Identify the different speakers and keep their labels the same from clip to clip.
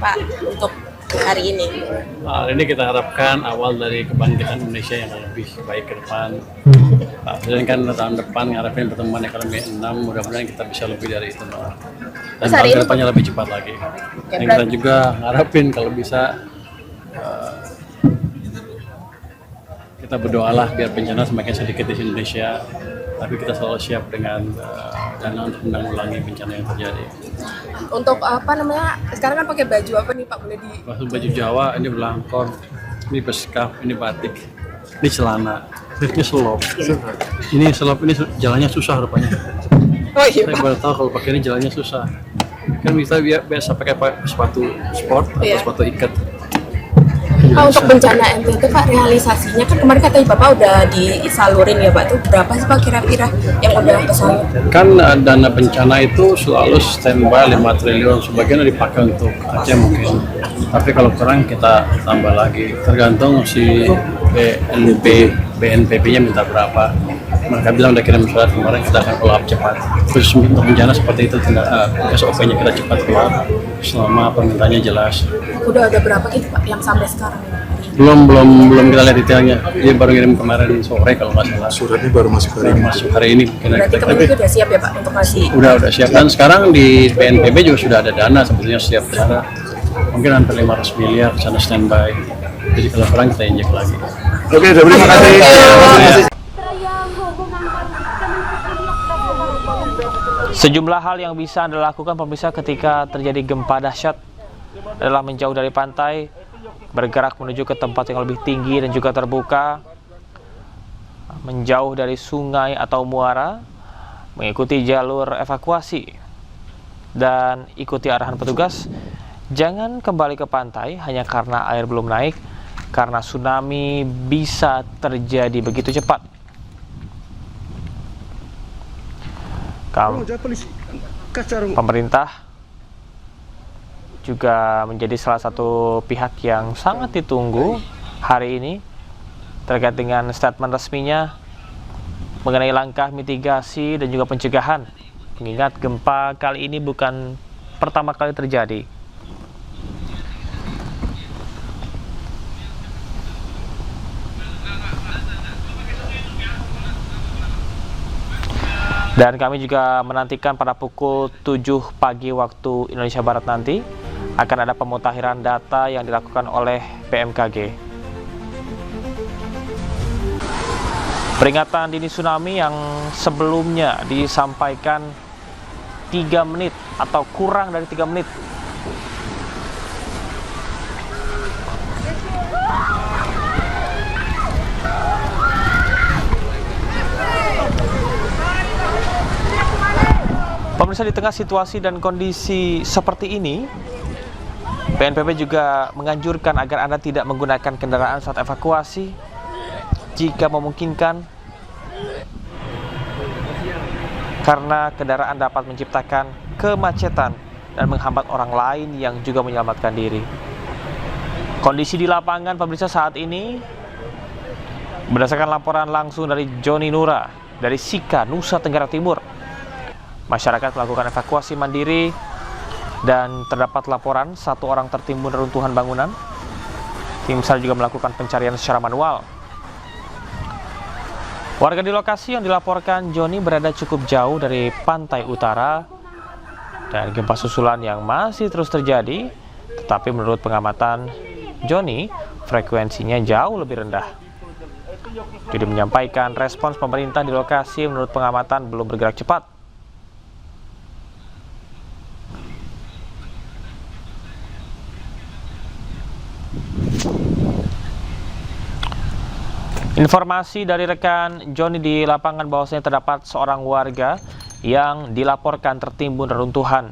Speaker 1: Pak untuk hari ini?
Speaker 2: Hari ini kita harapkan awal dari kebangkitan Indonesia yang lebih baik ke depan. Pak Presiden kan tahun depan ngarepin pertemuan ekonomi 6, mudah-mudahan kita bisa lebih dari itu. Dan tahun ke depannya lebih cepat lagi. Dan kita juga harapin kalau bisa kita berdoalah biar bencana semakin sedikit di Indonesia, tapi kita selalu siap dengan dana untuk menanggulangi bencana yang terjadi.
Speaker 1: Untuk sekarang kan pakai baju apa nih Pak, boleh di?
Speaker 2: Baju Jawa, ini belangkon, ini beskap, ini batik, ini celana, ini selop. Ini selop ini jalannya susah rupanya.
Speaker 1: Oh iya
Speaker 2: Saya
Speaker 1: Pak.
Speaker 2: baru tahu kalau pakai ini jalannya susah. Kan kita biasa pakai sepatu sport atau sepatu ikat.
Speaker 1: Pak, untuk bencana NTT Pak, realisasinya kan kemarin katanya Bapak udah disalurin ya Pak, itu berapa sih Pak kira-kira yang udah kesalur?
Speaker 2: Kan dana bencana itu selalu standby 5 triliun, sebagian dipakai untuk Aceh mungkin. Tapi kalau kurang kita tambah lagi, tergantung si BNPB-nya minta berapa. Mereka bilang udah kirim surat kemarin, kita akan follow up cepat. Khusus untuk bencana seperti itu, SOP-nya kita cepat keluar selama permintaannya jelas.
Speaker 1: Udah ada berapa gitu Pak yang sampai sekarang?
Speaker 2: Belum kita lihat detailnya. Dia baru kirim kemarin sore kalau nggak salah.
Speaker 3: Suratnya baru masuk hari ini.
Speaker 2: Masuk hari ini.
Speaker 1: Berarti Kementerian udah siap ya Pak untuk ngasih?
Speaker 2: Udah siap, dan sekarang di BNPB juga sudah ada dana sebetulnya siap sana. Mungkin hampir 500 miliar sana standby. Jadi kalau kurang kita injek lagi.
Speaker 3: Oke, terima kasih.
Speaker 4: Sejumlah hal yang bisa Anda lakukan pemirsa ketika terjadi gempa dahsyat adalah menjauh dari pantai, bergerak menuju ke tempat yang lebih tinggi dan juga terbuka, menjauh dari sungai atau muara, mengikuti jalur evakuasi, dan ikuti arahan petugas. Jangan kembali ke pantai hanya karena air belum naik, karena tsunami bisa terjadi begitu cepat. Pemerintah juga menjadi salah satu pihak yang sangat ditunggu hari ini terkait dengan statement resminya mengenai langkah mitigasi dan juga pencegahan, mengingat gempa kali ini bukan pertama kali terjadi. Dan kami juga menantikan pada pukul 7 pagi waktu Indonesia Barat nanti akan ada pemutakhiran data yang dilakukan oleh BMKG. Peringatan dini tsunami yang sebelumnya disampaikan 3 menit atau kurang dari 3 menit. Pemirsa, di tengah situasi dan kondisi seperti ini, BNPB juga menganjurkan agar Anda tidak menggunakan kendaraan saat evakuasi jika memungkinkan, karena kendaraan dapat menciptakan kemacetan dan menghambat orang lain yang juga menyelamatkan diri. Kondisi di lapangan pemirsa saat ini, berdasarkan laporan langsung dari Joni Nura dari Sika, Nusa Tenggara Timur, masyarakat melakukan evakuasi mandiri dan terdapat laporan 1 orang tertimbun reruntuhan bangunan. Tim SAR juga melakukan pencarian secara manual. Warga di lokasi yang dilaporkan Joni berada cukup jauh dari pantai utara dan gempa susulan yang masih terus terjadi, tetapi menurut pengamatan Joni, frekuensinya jauh lebih rendah. Jadi menyampaikan respons pemerintah di lokasi menurut pengamatan belum bergerak cepat. Informasi dari rekan Joni di lapangan bahwasanya terdapat seorang warga yang dilaporkan tertimbun reruntuhan.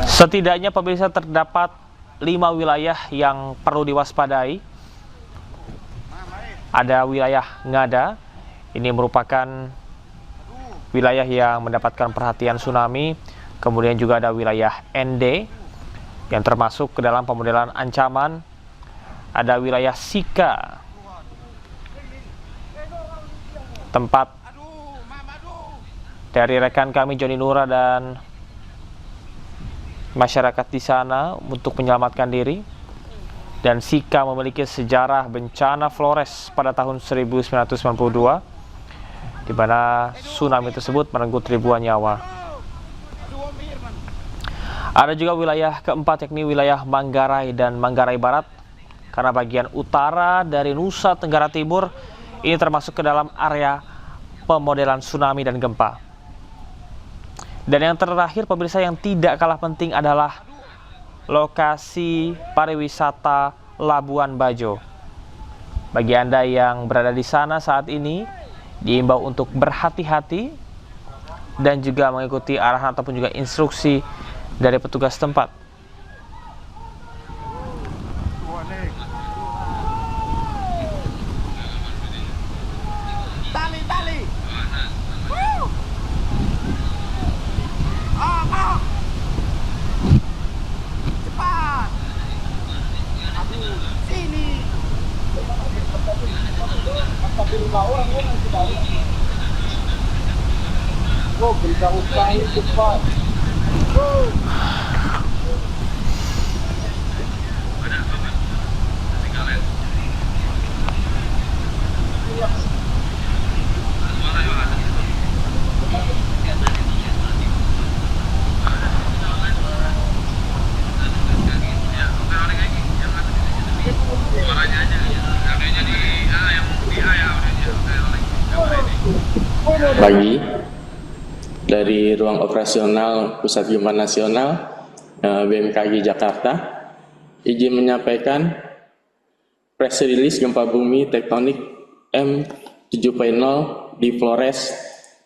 Speaker 4: Setidaknya pemirsa terdapat 5 wilayah yang perlu diwaspadai. Ada wilayah Ngada, ini merupakan wilayah yang mendapatkan perhatian tsunami. Kemudian juga ada wilayah ND yang termasuk ke dalam pemodelan ancaman. Ada wilayah Sika, tempat dari rekan kami Joni Nura dan masyarakat di sana untuk menyelamatkan diri. Dan Sika memiliki sejarah bencana Flores pada tahun 1992 di mana tsunami tersebut merenggut ribuan nyawa. Ada juga wilayah keempat, yakni wilayah Manggarai dan Manggarai Barat, karena bagian utara dari Nusa Tenggara Timur ini termasuk ke dalam area pemodelan tsunami dan gempa. Dan yang terakhir pemirsa yang tidak kalah penting adalah lokasi pariwisata Labuan Bajo. Bagi Anda yang berada di sana saat ini, diimbau untuk berhati-hati dan juga mengikuti arahan ataupun juga instruksi dari petugas tempat.
Speaker 5: Pagi dari ruang operasional Pusat Gempa Nasional BMKG Jakarta, izin menyampaikan press release gempa bumi tektonik M7.0 di Flores,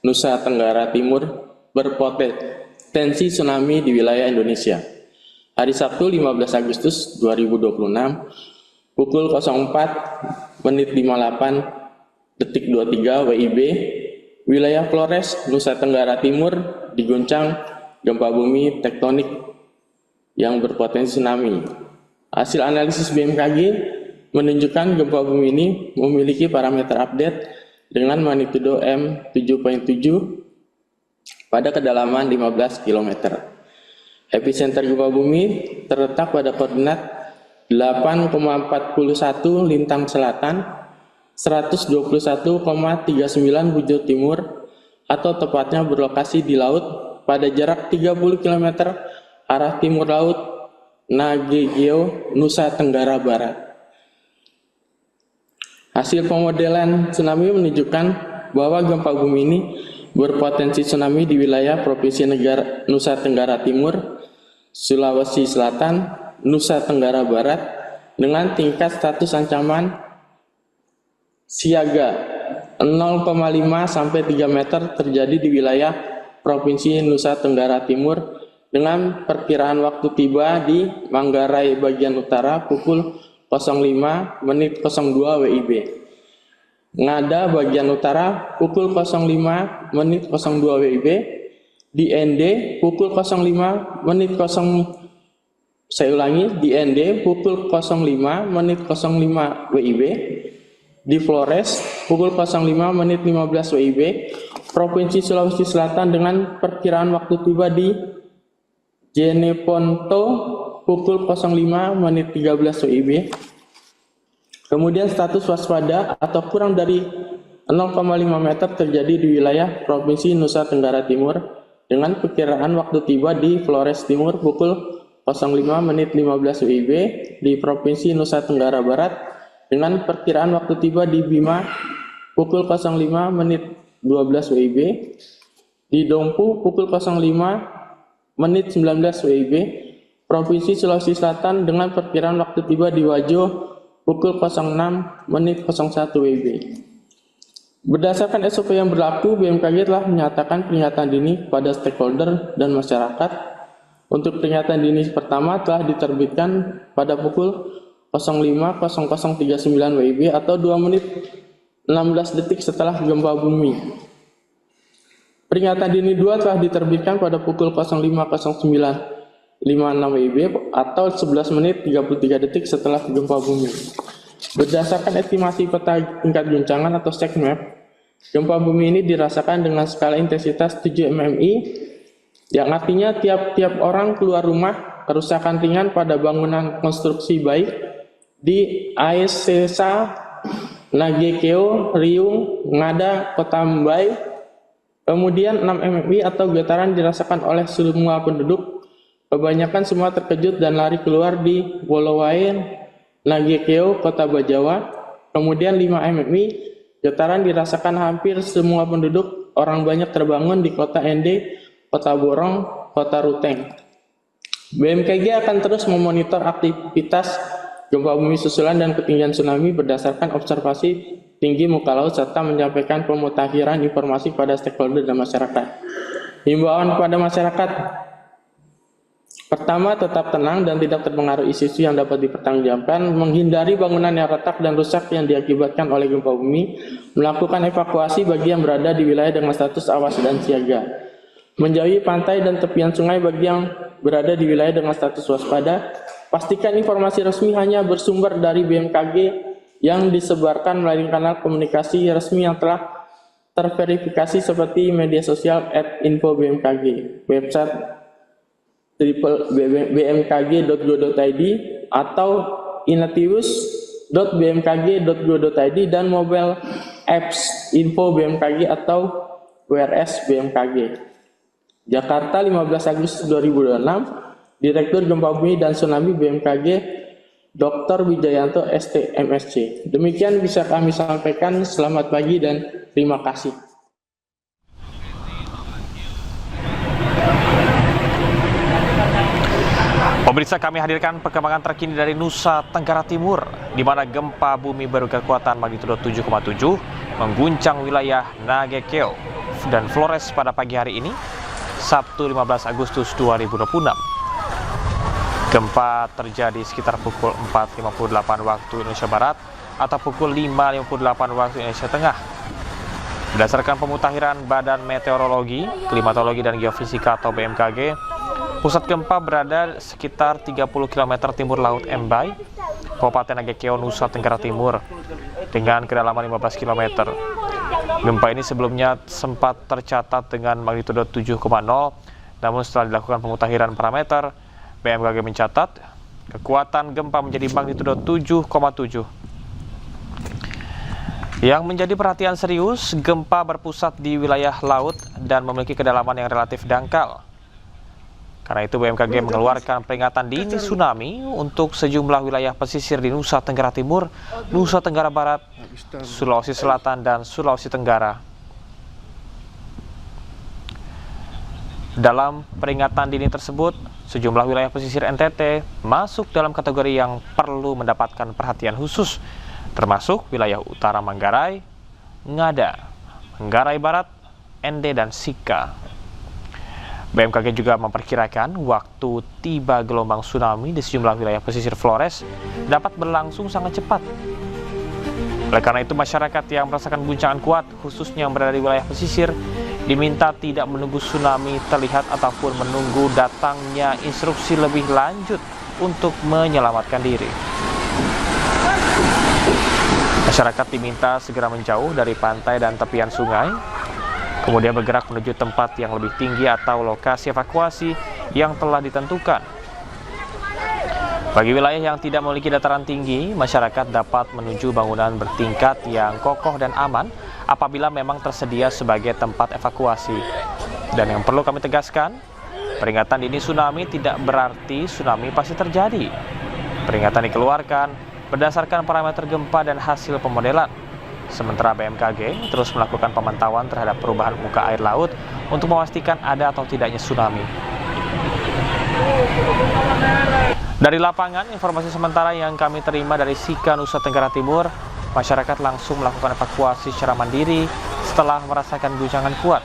Speaker 5: Nusa Tenggara Timur berpotensi tsunami di wilayah Indonesia. Hari Sabtu 15 Agustus 2026 pukul 04:58:23 WIB, wilayah Flores, Nusa Tenggara Timur diguncang gempa bumi tektonik yang berpotensi tsunami. Hasil analisis BMKG menunjukkan gempa bumi ini memiliki parameter update dengan magnitudo M7.7 pada kedalaman 15 km. Epicenter gempa bumi terletak pada koordinat 8,41 lintang selatan, 121,39 bujur timur, atau tepatnya berlokasi di laut pada jarak 30 km arah timur laut Nagegeo, Nusa Tenggara Barat. Hasil pemodelan tsunami menunjukkan bahwa gempa bumi ini berpotensi tsunami di wilayah Provinsi Nusa Tenggara Timur, Sulawesi Selatan, Nusa Tenggara Barat dengan tingkat status ancaman siaga 0,5 sampai 3 meter terjadi di wilayah Provinsi Nusa Tenggara Timur dengan perkiraan waktu tiba di Manggarai bagian utara pukul 05:02 WIB. Ngada bagian utara pukul 05:02 WIB. Di ND pukul 05:0 saya ulangi, di ND pukul 05:05 WIB. Di Flores pukul 05:15 WIB, Provinsi Sulawesi Selatan dengan perkiraan waktu tiba di Jeneponto pukul 05:13 WIB. Kemudian status waspada atau kurang dari 0,5 meter terjadi di wilayah Provinsi Nusa Tenggara Timur dengan perkiraan waktu tiba di Flores Timur pukul 05:15 WIB, di Provinsi Nusa Tenggara Barat dengan perkiraan waktu tiba di Bima pukul 05:12 WIB, di Dompu pukul 05:19 WIB, Provinsi Sulawesi Selatan dengan perkiraan waktu tiba di Wajo pukul 06:01 WIB. Berdasarkan SOP yang berlaku, BMKG telah menyatakan peringatan dini kepada stakeholder dan masyarakat. Untuk peringatan dini pertama telah diterbitkan pada pukul 05:0039 WIB atau 2 menit 16 detik setelah gempa bumi. Peringatan dini 2 telah diterbitkan pada pukul 05:0956 WIB atau 11 menit 33 detik setelah gempa bumi. Berdasarkan estimasi peta tingkat guncangan atau SECMAP, Gempa bumi ini dirasakan dengan skala intensitas 7 mmi, yang artinya tiap-tiap orang keluar rumah kerusakan ringan pada bangunan konstruksi baik di Aesesa, Nagekeo, Riung, Ngada, Kota Mumbai. Kemudian 6 mmi atau getaran dirasakan oleh semua penduduk. Kebanyakan semua terkejut dan lari keluar di Bolowaen, Nagekeo, Kota Bajawa. Kemudian 5 mmi getaran dirasakan hampir semua penduduk. Orang banyak terbangun di Kota Ende, Kota Borong, Kota Ruteng. BMKG akan terus memonitor aktivitas gempa bumi susulan dan ketinggian tsunami berdasarkan observasi tinggi muka laut serta menyampaikan pemutakhiran informasi pada stakeholder dan masyarakat. Himbauan kepada masyarakat: pertama, tetap tenang dan tidak terpengaruh isu-isu yang dapat dipertanggungjawabkan, menghindari bangunan yang retak dan rusak yang diakibatkan oleh gempa bumi, melakukan evakuasi bagi yang berada di wilayah dengan status awas dan siaga, menjauhi pantai dan tepian sungai bagi yang berada di wilayah dengan status waspada. Pastikan informasi resmi hanya bersumber dari BMKG yang disebarkan melalui kanal komunikasi resmi yang telah terverifikasi seperti media sosial @info_bmkg, website bmkg.go.id atau inatius.bmkg.go.id dan mobile apps Info BMKG atau WRS BMKG. Jakarta, 15 Agustus 2026. Direktur Gempa Bumi dan Tsunami BMKG Dr. Wijayanto ST MSc. Demikian bisa kami sampaikan. Selamat pagi dan terima kasih.
Speaker 4: Pemirsa, kami hadirkan perkembangan terkini dari Nusa Tenggara Timur, di mana gempa bumi berkekuatan magnitudo 7,7 mengguncang wilayah Nagekeo dan Flores pada pagi hari ini, Sabtu 15 Agustus 2026. Gempa terjadi sekitar pukul 4.58 waktu Indonesia Barat atau pukul 5.58 waktu Indonesia Tengah. Berdasarkan pemutakhiran Badan Meteorologi, Klimatologi dan Geofisika atau BMKG, pusat gempa berada sekitar 30 km timur laut Mbai, Kabupaten Nagekeo, Nusa Tenggara Timur, dengan kedalaman 15 km. Gempa ini sebelumnya sempat tercatat dengan magnitudo 7,0, namun setelah dilakukan pemutakhiran parameter, BMKG mencatat kekuatan gempa menjadi magnitudo 7,7. Yang menjadi perhatian serius, gempa berpusat di wilayah laut dan memiliki kedalaman yang relatif dangkal. Karena itu BMKG mengeluarkan peringatan dini tsunami untuk sejumlah wilayah pesisir di Nusa Tenggara Timur, Nusa Tenggara Barat, Sulawesi Selatan, dan Sulawesi Tenggara. Dalam peringatan dini tersebut, sejumlah wilayah pesisir NTT masuk dalam kategori yang perlu mendapatkan perhatian khusus, termasuk wilayah utara Manggarai, Ngada, Manggarai Barat, Ende, dan Sika. BMKG juga memperkirakan waktu tiba gelombang tsunami di sejumlah wilayah pesisir Flores dapat berlangsung sangat cepat. Oleh karena itu, masyarakat yang merasakan guncangan kuat, khususnya yang berada di wilayah pesisir, diminta tidak menunggu tsunami terlihat ataupun menunggu datangnya instruksi lebih lanjut untuk menyelamatkan diri. Masyarakat diminta segera menjauh dari pantai dan tepian sungai, kemudian bergerak menuju tempat yang lebih tinggi atau lokasi evakuasi yang telah ditentukan. Bagi wilayah yang tidak memiliki dataran tinggi, masyarakat dapat menuju bangunan bertingkat yang kokoh dan aman apabila memang tersedia sebagai tempat evakuasi. Dan yang perlu kami tegaskan, peringatan dini tsunami tidak berarti tsunami pasti terjadi. Peringatan dikeluarkan berdasarkan parameter gempa dan hasil pemodelan. Sementara BMKG terus melakukan pemantauan terhadap perubahan muka air laut untuk memastikan ada atau tidaknya tsunami. Dari lapangan, informasi sementara yang kami terima dari Sika, Nusa Tenggara Timur, masyarakat langsung melakukan evakuasi secara mandiri setelah merasakan guncangan kuat.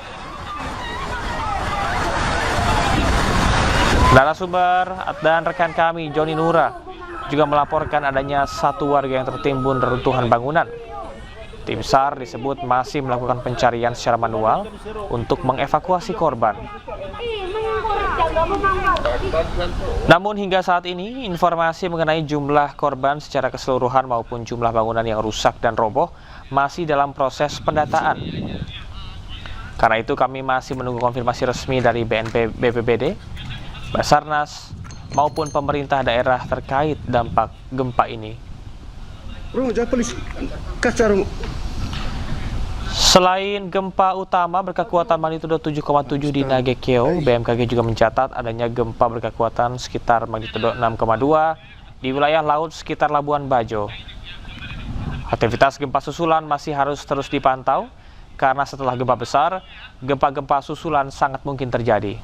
Speaker 4: Narasumber dan rekan kami, Joni Nura, juga melaporkan adanya satu warga yang tertimbun reruntuhan bangunan. Tim SAR disebut masih melakukan pencarian secara manual untuk mengevakuasi korban. Namun hingga saat ini, informasi mengenai jumlah korban secara keseluruhan maupun jumlah bangunan yang rusak dan roboh masih dalam proses pendataan. Karena itu kami masih menunggu konfirmasi resmi dari BPBD, Basarnas, maupun pemerintah daerah terkait dampak gempa ini. Selain gempa utama berkekuatan magnitudo 7,7 di Nagekeo, BMKG juga mencatat adanya gempa berkekuatan sekitar magnitudo 6,2 di wilayah laut sekitar Labuan Bajo. Aktivitas gempa susulan masih harus terus dipantau, karena setelah gempa besar, gempa-gempa susulan sangat mungkin terjadi.